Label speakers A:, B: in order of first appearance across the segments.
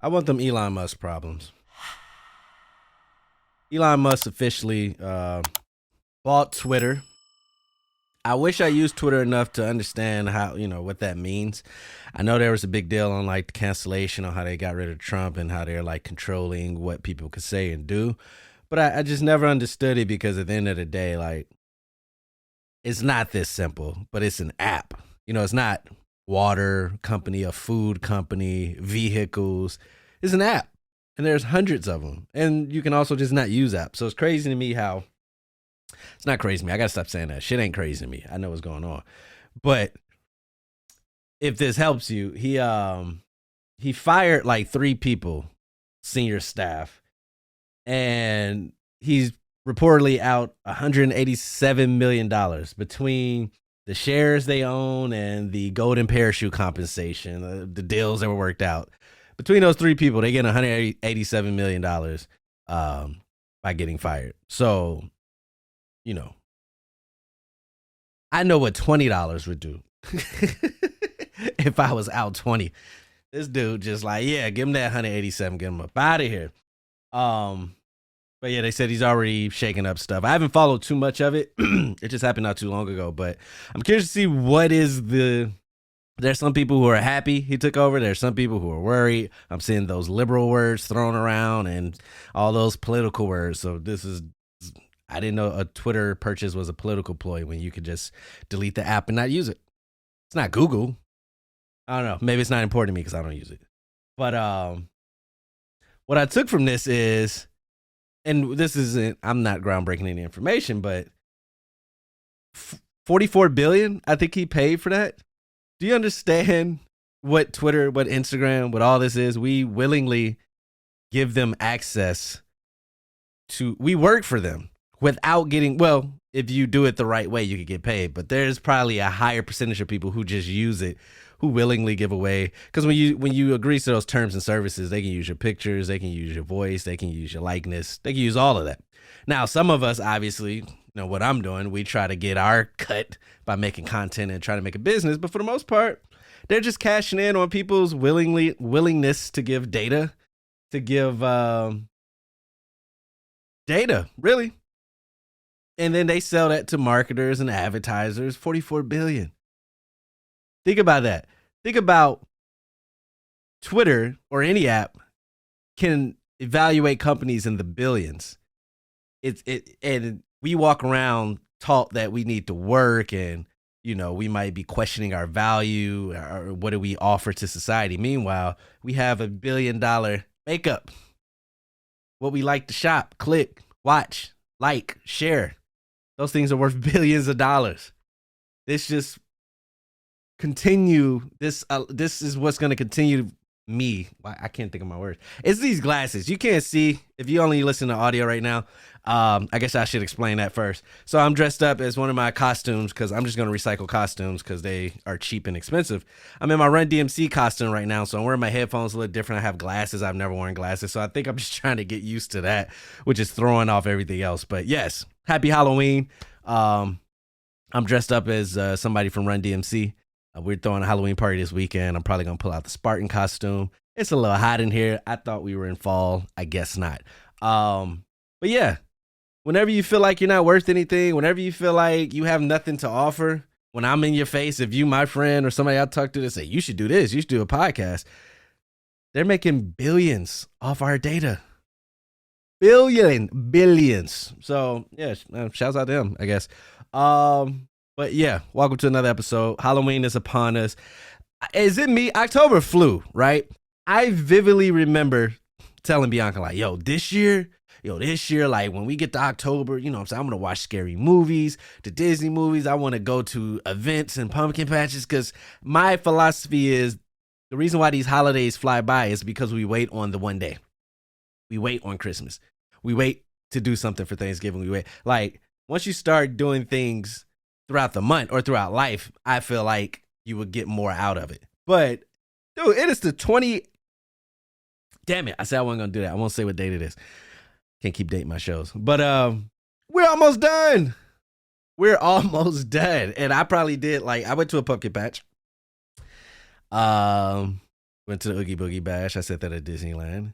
A: I want them Elon Musk problems. Elon Musk officially bought Twitter. I wish I used Twitter enough to understand how, what that means. I know there was a big deal on like the cancellation on how they got rid of Trump and how they're like controlling what people could say and do. But I just never understood it because at the end of the day, like, it's not this simple, but it's an app. It's not water company, a food company, vehicles. It's an app. And there's hundreds of them. And you can also just not use apps. So it's crazy to me how it's not crazy to me. I got to stop saying that. Shit ain't crazy to me. I know what's going on. But if this helps you, he fired like 3 people, senior staff, and he's reportedly out $187 million between the shares they own and the golden parachute compensation, the deals that were worked out. Between those 3 people, they get $187 million by getting fired. So, I know what $20 would do if I was out 20. This dude just like, yeah, give him that 187, get him up out of here. But yeah, they said he's already shaking up stuff. I haven't followed too much of it. It just happened not too long ago, but I'm curious to see what is there's some people who are happy he took over. There's some people who are worried. I'm seeing those liberal words thrown around and all those political words. So I didn't know a Twitter purchase was a political ploy when you could just delete the app and not use it. It's not Google. I don't know. Maybe it's not important to me because I don't use it. But what I took from this is, and this isn't, I'm not groundbreaking any information, but $44 billion, I think he paid for that. Do you understand what Twitter, what Instagram, what all this is? We willingly give them access to, we work for them without getting, well, if you do it the right way, you could get paid. But there's probably a higher percentage of people who just use it, who willingly give away. Because when you agree to those terms and services, they can use your pictures, they can use your voice, they can use your likeness, they can use all of that. Now, some of us, obviously, what I'm doing, we try to get our cut by making content and try to make a business. But for the most part, they're just cashing in on people's willingness to give data, really. And then they sell that to marketers and advertisers, $44 billion. Think about that. Think about Twitter or any app can evaluate companies in the billions. And we walk around taught that we need to work and, we might be questioning our value or what do we offer to society. Meanwhile, we have $1 billion makeup. What we like to shop, click, watch, like, share. Those things are worth billions of dollars. This just continue. This is what's going to continue me. I can't think of my words. It's these glasses. You can't see if you only listen to audio right now. I guess I should explain that first. So I'm dressed up as one of my costumes because I'm just going to recycle costumes because they are cheap and expensive. I'm in my Run DMC costume right now, so I'm wearing my headphones a little different. I have glasses. I've never worn glasses, so I think I'm just trying to get used to that, which is throwing off everything else. But yes, happy Halloween. I'm dressed up as somebody from Run DMC. We're throwing a Halloween party this weekend. I'm probably going to pull out the Spartan costume. It's a little hot in here. I thought we were in fall. I guess not. But yeah, whenever you feel like you're not worth anything, whenever you feel like you have nothing to offer, when I'm in your face, if you, my friend, or somebody I talk to that say, you should do this, you should do a podcast, they're making billions off our data. Billions. So yeah, shouts out to them, I guess. But yeah, welcome to another episode. Halloween is upon us. Is it me? October flew, right? I vividly remember telling Bianca, like, this year, like when we get to October, I'm saying, I'm going to watch scary movies, the Disney movies. I want to go to events and pumpkin patches because my philosophy is the reason why these holidays fly by is because we wait on the one day. We wait on Christmas. We wait to do something for Thanksgiving. We wait. Like, once you start doing things throughout the month or throughout life, I feel like you would get more out of it. But, dude, it is the 20. Damn it. I said I wasn't going to do that. I won't say what date it is. Can't keep dating my shows. But we're almost done. And I probably did, I went to a pumpkin patch. Went to the Oogie Boogie Bash. I said that at Disneyland.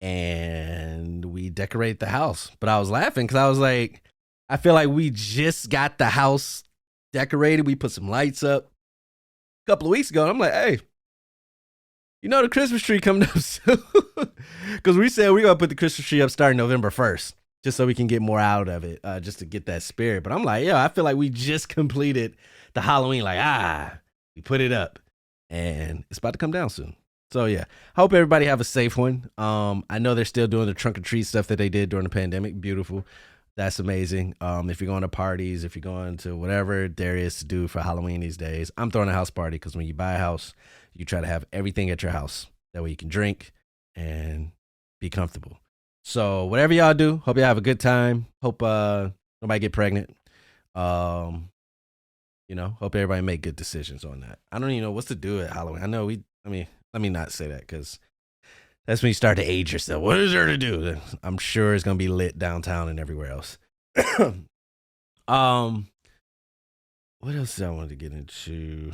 A: And we decorated the house. But I was laughing because I was like, I feel like we just got the house decorated. We put some lights up a couple of weeks ago. And I'm like, hey, you know the Christmas tree coming up soon. Because we said we're going to put the Christmas tree up starting November 1st. Just so we can get more out of it, just to get that spirit. But I'm like, yeah, I feel like we just completed the Halloween. Like, we put it up. And it's about to come down soon. So, yeah, hope everybody have a safe one. I know they're still doing the trunk or treat stuff that they did during the pandemic. Beautiful. That's amazing. If you're going to parties, if you're going to whatever there is to do for Halloween these days, I'm throwing a house party because when you buy a house, you try to have everything at your house. That way you can drink and be comfortable. So whatever y'all do, hope y'all have a good time. Hope nobody get pregnant. Hope everybody make good decisions on that. I don't even know what's to do at Halloween. Let me not say that because that's when you start to age yourself. What is there to do? I'm sure it's going to be lit downtown and everywhere else. What else did I want to get into?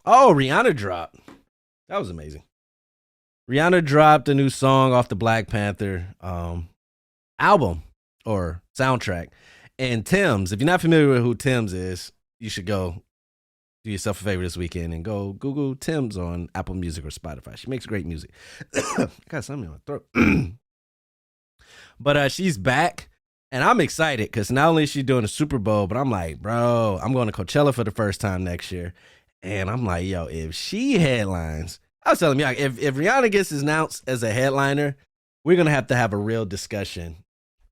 A: Oh, Rihanna dropped. That was amazing. Rihanna dropped a new song off the Black Panther album or soundtrack. And Tim's, if you're not familiar with who Tim's is, you should go do yourself a favor this weekend and go Google Tim's on Apple Music or Spotify. She makes great music. I got something in my throat. But she's back, and I'm excited because not only is she doing a Super Bowl, but I'm like, bro, I'm going to Coachella for the first time next year. And I'm like, yo, if she headlines, I was telling you, like, if Rihanna gets announced as a headliner, we're going to have a real discussion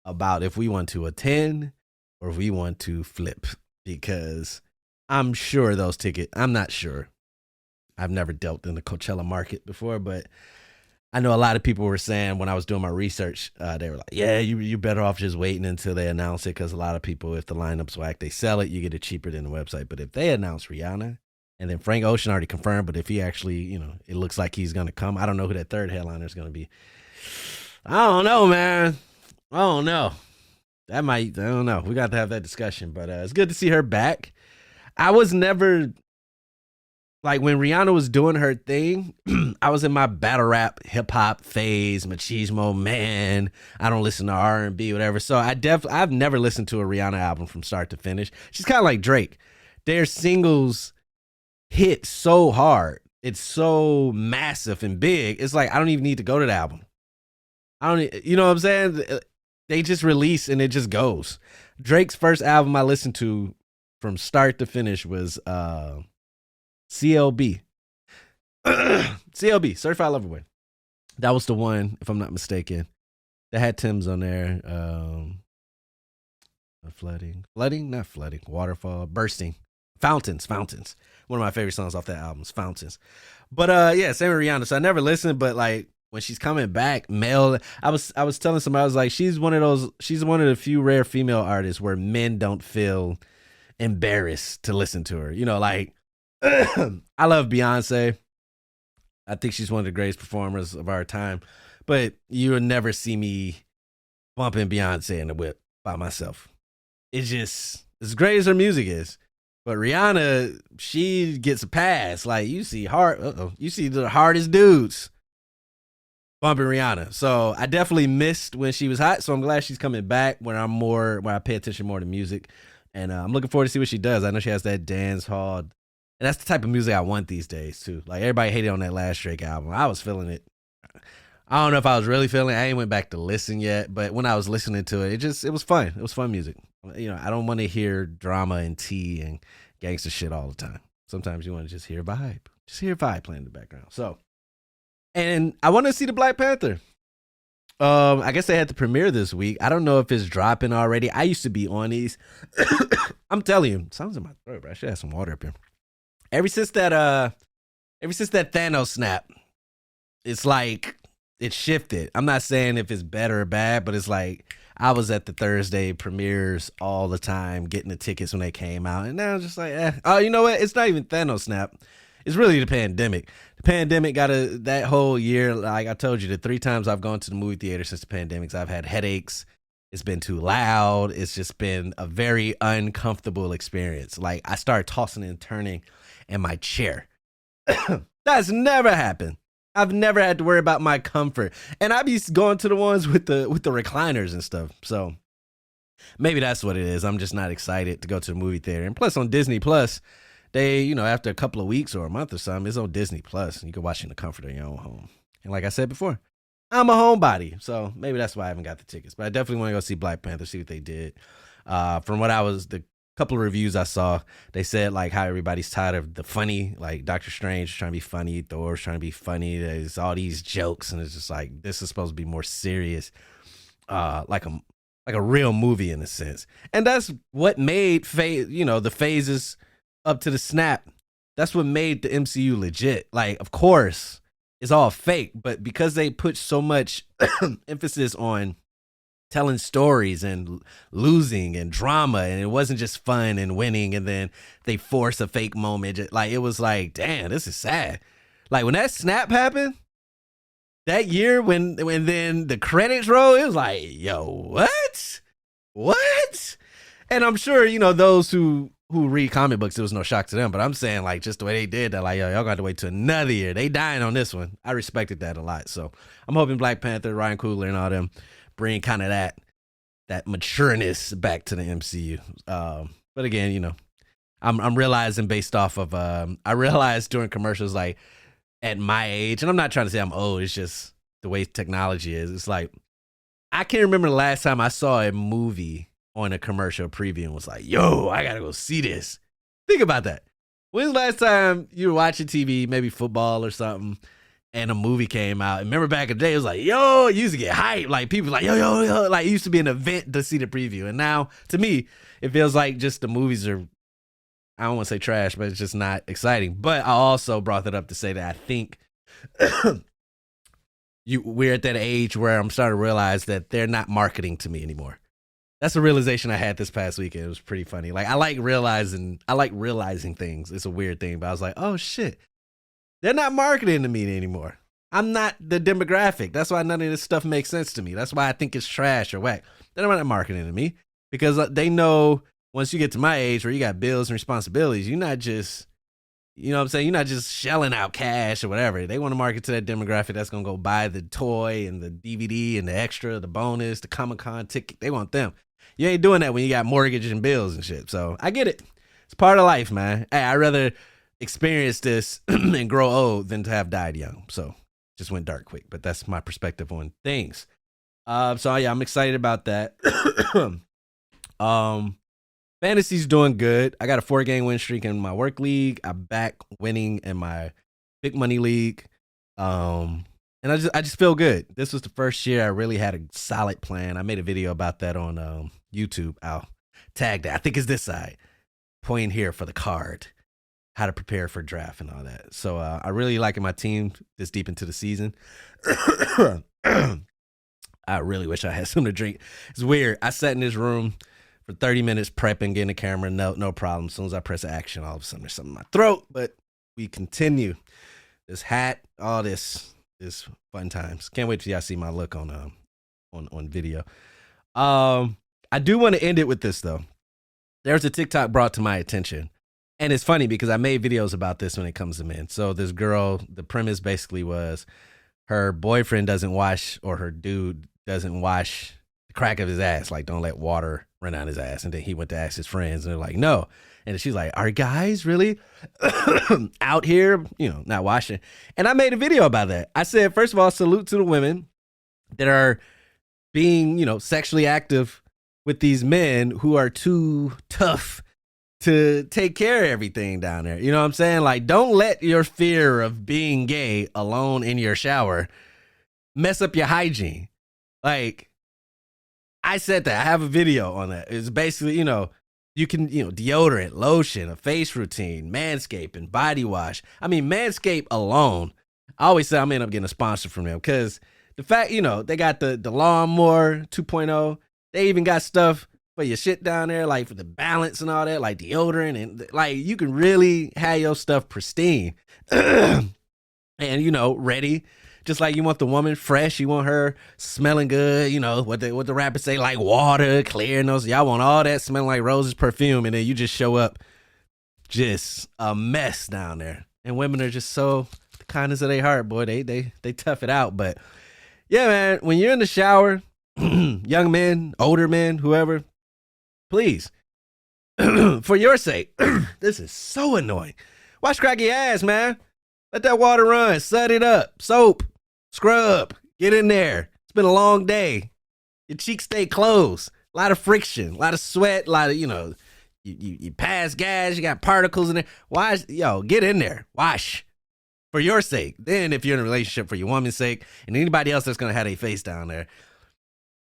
A: about if we want to attend or if we want to flip, because I'm sure those tickets, I'm not sure. I've never dealt in the Coachella market before, but I know a lot of people were saying when I was doing my research, they were like, yeah, you better off just waiting until they announce it, because a lot of people, if the lineup's whack, they sell it, you get it cheaper than the website. But if they announce Rihanna, and then Frank Ocean already confirmed, but if he actually, it looks like he's going to come, I don't know who that third headliner is going to be. I don't know, man. I don't know. I don't know. We got to have that discussion, but it's good to see her back. I was never, like, when Rihanna was doing her thing, I was in my battle rap, hip hop phase, machismo, man. I don't listen to R&B, whatever. So I've never listened to a Rihanna album from start to finish. She's kind of like Drake. Their singles hit so hard. It's so massive and big. It's like, I don't even need to go to the album. You know what I'm saying? They just release and it just goes. Drake's first album I listened to from start to finish was CLB. CLB, Certified Lover Boy. That was the one, if I'm not mistaken. That had Tim's on there. Waterfall, Bursting. Fountains. One of my favorite songs off that album is Fountains. But yeah, same with Rihanna. So I never listened, but like when she's coming back, I was telling somebody, I was like, she's one of the few rare female artists where men don't feel embarrassed to listen to her. Like I love Beyonce. I think she's one of the greatest performers of our time. But you will never see me bumping Beyonce in the whip by myself. It's just as great as her music is. But Rihanna, she gets a pass. Like you see the hardest dudes bumping Rihanna. So I definitely missed when she was hot. So I'm glad she's coming back when I pay attention more to music. And I'm looking forward to see what she does. I know she has that dance hall. And that's the type of music I want these days too. Like everybody hated on that last Drake album. I was feeling it. I don't know if I was really feeling it. I ain't went back to listen yet. But when I was listening to it, it was fun. It was fun music. I don't want to hear drama and tea and gangster shit all the time. Sometimes you want to just hear vibe. Just hear vibe playing in the background. So, and I want to see the Black Panther. I guess they had the premiere this week. I don't know if it's dropping already. I used to be on these. I'm telling you, sounds in my throat, bro. I should have some water up here. Ever since that Thanos snap, it's like it shifted. I'm not saying if it's better or bad, but it's like I was at the Thursday premieres all the time, getting the tickets when they came out, and now it's just like, oh, you know what? It's not even Thanos snap. It's really the pandemic. The pandemic got that whole year. Like I told you, the 3 times I've gone to the movie theater since the pandemic, I've had headaches. It's been too loud. It's just been a very uncomfortable experience. Like I started tossing and turning in my chair. That's never happened. I've never had to worry about my comfort. And I be going to the ones with the recliners and stuff. So maybe that's what it is. I'm just not excited to go to the movie theater. And plus on Disney Plus, they, after a couple of weeks or a month or something, it's on Disney Plus. And you can watch it in the comfort of your own home. And like I said before, I'm a homebody. So maybe that's why I haven't got the tickets. But I definitely want to go see Black Panther, see what they did. From what the couple of reviews I saw, they said like how everybody's tired of the funny, like Doctor Strange is trying to be funny, Thor's trying to be funny. There's all these jokes, and it's just like this is supposed to be more serious, like a real movie in a sense. And that's what made the phases up to the snap. That's what made the MCU legit. Like, of course, it's all fake, but because they put so much emphasis on telling stories and losing and drama, and it wasn't just fun and winning, and then they force a fake moment. Like, it was like, damn, this is sad. Like, when that snap happened that year, when then the credits roll, it was like, yo, what? And I'm sure, those who read comic books, it was no shock to them, but I'm saying, like, just the way they did that, like, yo, y'all got to wait till another year. They dying on this one. I respected that a lot. So I'm hoping Black Panther, Ryan Coogler, and all them bring kind of that matureness back to the MCU. But again, I'm realizing based off of I realized during commercials, like at my age, and I'm not trying to say I'm old, it's just the way technology is. It's like I can't remember the last time I saw a movie on a commercial preview and was like, yo, I gotta go see this. Think about that. When's the last time you were watching TV, maybe football or something, and a movie came out? And remember back in the day, it was like, yo, it used to get hyped. Like, people like, yo. Like, it used to be an event to see the preview. And now, to me, it feels like just the movies are, I don't want to say trash, but it's just not exciting. But I also brought that up to say that I think we're at that age where I'm starting to realize that they're not marketing to me anymore. That's a realization I had this past weekend. It was pretty funny. Like, I like realizing things. It's a weird thing, but I was like, oh, shit. They're not marketing to me anymore. I'm not the demographic. That's why none of this stuff makes sense to me. That's why I think it's trash or whack. They're not marketing to me because they know once you get to my age where you got bills and responsibilities, you're not just, what I'm saying? You're not just shelling out cash or whatever. They want to market to that demographic that's going to go buy the toy and the DVD and the extra, the bonus, the Comic-Con ticket. They want them. You ain't doing that when you got mortgage and bills and shit. So I get it. It's part of life, man. Hey, I'd rather experience this and grow old than to have died young. So just went dark quick, but that's my perspective on things. So yeah, I'm excited about that. Fantasy's doing good. I got a 4-game win streak in my work league. I'm back winning in my big money league. And I just feel good. This was the first year I really had a solid plan. I made a video about that on YouTube. I'll tag that. I think it's this side. Point here for the card. How to prepare for draft and all that. So I really liking my team this deep into the season. I really wish I had something to drink. It's weird. I sat in this room for 30 minutes prepping, getting the camera. No problem. As soon as I press action, all of a sudden there's something in my throat. But we continue. This hat, all this is fun times. Can't wait till y'all see my look on video. I do want to end it with this though. There's a TikTok brought to my attention. And it's funny because I made videos about this when it comes to men. So this girl, the premise basically was her boyfriend doesn't wash, or her dude doesn't wash the crack of his ass. Like, don't let water run down his ass. And then he went to ask his friends and they're like, no. And she's like, are guys really out here, not washing? And I made a video about that. I said, first of all, salute to the women that are being, sexually active with these men who are too tough to take care of everything down there. You know what I'm saying? Like, don't let your fear of being gay alone in your shower mess up your hygiene. Like, I said that. I have a video on that. It's basically, you can, deodorant, lotion, a face routine, Manscaped, body wash. I mean, Manscaped alone, I always say I'm end up getting a sponsor from them because the fact, they got the lawnmower 2.0. They even got stuff for your shit down there, like for the balance and all that, like deodorant, and like you can really have your stuff pristine and ready. Just like you want the woman fresh, you want her smelling good. What the rappers say, like water, clear nose. Y'all want all that smelling like roses perfume, and then you just show up just a mess down there. And women are just so kindness of their heart, boy, they tough it out. But yeah, man, when you're in the shower, young men, older men, whoever, please, for your sake, this is so annoying. Wash crack your ass, man. Let that water run. Set it up. Soap. Scrub. Get in there. It's been a long day. Your cheeks stay closed. A lot of friction. A lot of sweat. A lot of, you pass gas. You got particles in there. Wash. Get in there. Wash. For your sake. Then if you're in a relationship, for your woman's sake, and anybody else that's going to have their face down there,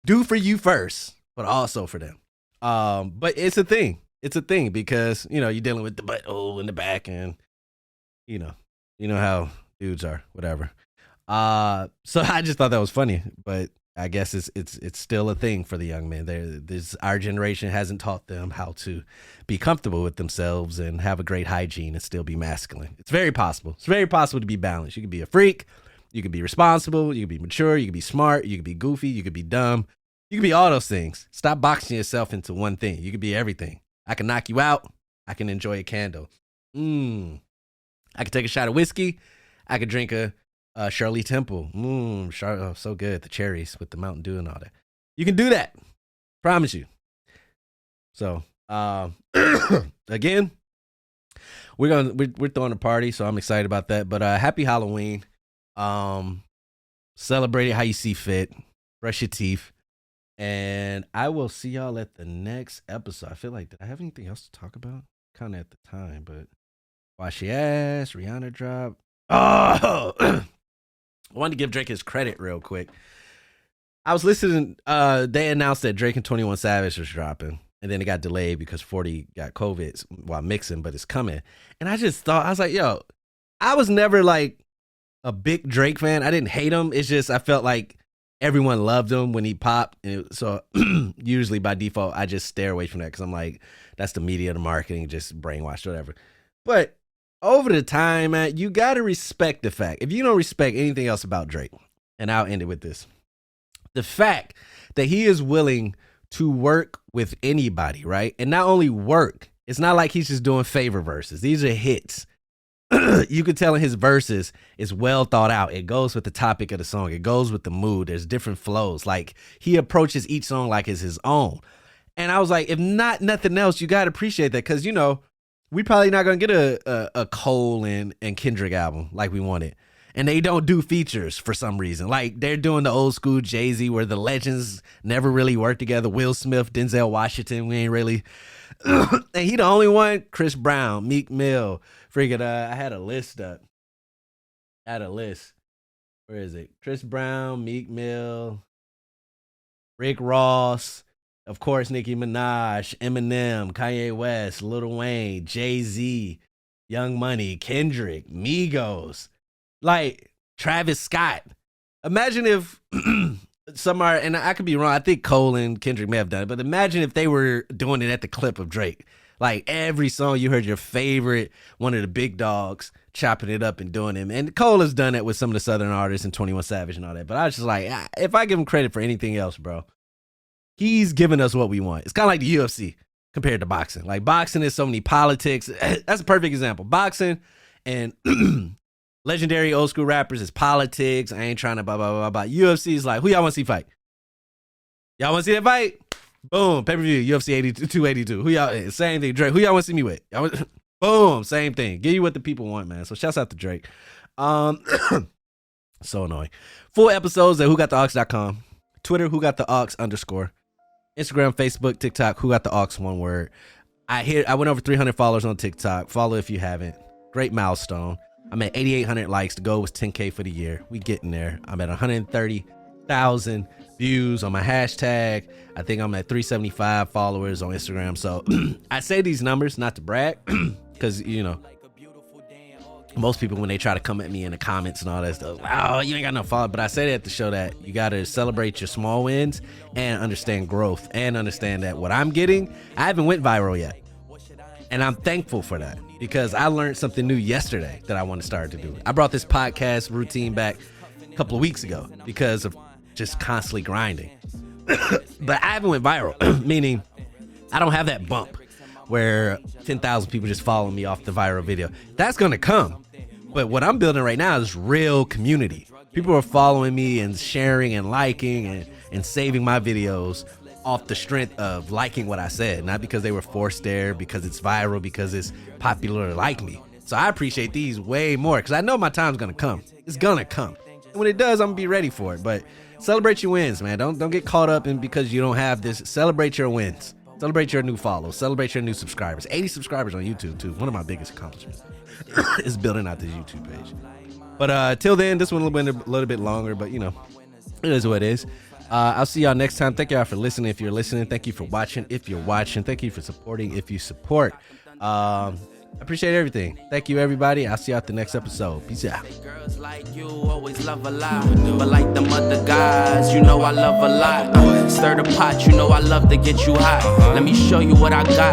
A: do for you first, but also for them. But it's a thing. It's a thing because, you're dealing with the butthole in the back and, you know how dudes are, whatever. So I just thought that was funny, but I guess it's still a thing for the young men. Our generation hasn't taught them how to be comfortable with themselves and have a great hygiene and still be masculine. It's very possible. It's very possible to be balanced. You can be a freak. You can be responsible. You can be mature. You can be smart. You can be goofy. You can be dumb. You can be all those things. Stop boxing yourself into one thing. You can be everything. I can knock you out. I can enjoy a candle. I could take a shot of whiskey. I could drink a Shirley Temple. So good. The cherries with the Mountain Dew and all that. You can do that. Promise you. So, again, we're throwing a party, so I'm excited about that. But happy Halloween. Celebrate it how you see fit. Brush your teeth. And I will see y'all at the next episode. I feel like, did I have anything else to talk about? Kind of at the time, but wash your ass, Rihanna drop. Oh, I wanted to give Drake his credit real quick. I was listening. They announced that Drake and 21 Savage was dropping, and then it got delayed because 40 got COVID while mixing, but it's coming. And I just thought, I was like, yo, I was never like a big Drake fan. I didn't hate him. It's just I felt like everyone loved him when he popped. So usually by default, I just stare away from that because I'm like, that's the media, the marketing, just brainwashed, whatever. But over the time, man, you got to respect the fact. If you don't respect anything else about Drake, and I'll end it with this, the fact that he is willing to work with anybody, right? And not only work, it's not like he's just doing favor verses. These are hits. You could tell in his verses is well thought out. It goes with the topic of the song. It goes with the mood. There's different flows. Like he approaches each song like it's his own. And I was like, if not nothing else, you got to appreciate that. Cause we probably not going to get a Cole and Kendrick album like we wanted. And they don't do features for some reason. Like they're doing the old school Jay-Z where the legends never really work together. Will Smith, Denzel Washington, we ain't really. And he the only one. Chris Brown, Meek Mill. Freaking, I had a list up. Where is it? Chris Brown, Meek Mill, Rick Ross, of course, Nicki Minaj, Eminem, Kanye West, Lil Wayne, Jay-Z, Young Money, Kendrick, Migos, like Travis Scott. Imagine if and I could be wrong, I think Cole and Kendrick may have done it, but imagine if they were doing it at the clip of Drake. Like every song you heard your favorite, one of the big dogs chopping it up and doing it. And Cole has done it with some of the Southern artists and 21 Savage and all that. But I was just like, if I give him credit for anything else, bro, he's giving us what we want. It's kind of like the UFC compared to boxing. Like boxing is so many politics. That's a perfect example. Boxing and legendary old school rappers is politics. I ain't trying to blah, blah, blah, blah. UFC is like, who y'all want to see fight? Y'all want to see that fight? Boom, pay-per-view, UFC 282. Who y'all, same thing, Drake. Who y'all want to see me with? Boom, same thing. Give you what the people want, man. So shouts out to Drake. So annoying. Full episodes at WhoGotTheAux.com. Twitter, WhoGotTheAux_. Instagram, Facebook, TikTok, WhoGotTheAux, one word. I went over 300 followers on TikTok. Follow if you haven't. Great milestone. I'm at 8,800 likes. The goal was 10K for the year. We getting there. I'm at 130,000 views on my hashtag. I think I'm at 375 followers on Instagram. So I say these numbers not to brag because, most people when they try to come at me in the comments and all that stuff, oh, you ain't got no follow. But I say that to show that you got to celebrate your small wins and understand growth and understand that what I'm getting, I haven't went viral yet. And I'm thankful for that because I learned something new yesterday that I want to start to do. I brought this podcast routine back a couple of weeks ago because of just constantly grinding. But I haven't went viral, meaning I don't have that bump where 10,000 people just follow me off the viral video. That's going to come. But what I'm building right now is real community. People are following me and sharing and liking and saving my videos off the strength of liking what I said, not because they were forced there, because it's viral, because it's popular like me. So I appreciate these way more because I know my time's gonna come. It's gonna come. And when it does, I'm gonna be ready for it. But celebrate your wins, man. Don't get caught up in because you don't have this. Celebrate your wins. Celebrate your new follows. Celebrate your new subscribers. 80 subscribers on YouTube too. One of my biggest accomplishments is building out this YouTube page. But till then, this one will be a little bit longer, but you know, it is what it is. I'll see y'all next time. Thank y'all for listening. If you're listening, thank you for watching. If you're watching, thank you for supporting. If you support, I appreciate everything. Thank you, everybody. I'll see you at the next episode. Peace out. Girls like you always love a lot, but like them other guys, you know I love a lot. Stir the pot, you know I love to get you hot. Let me show you what I got.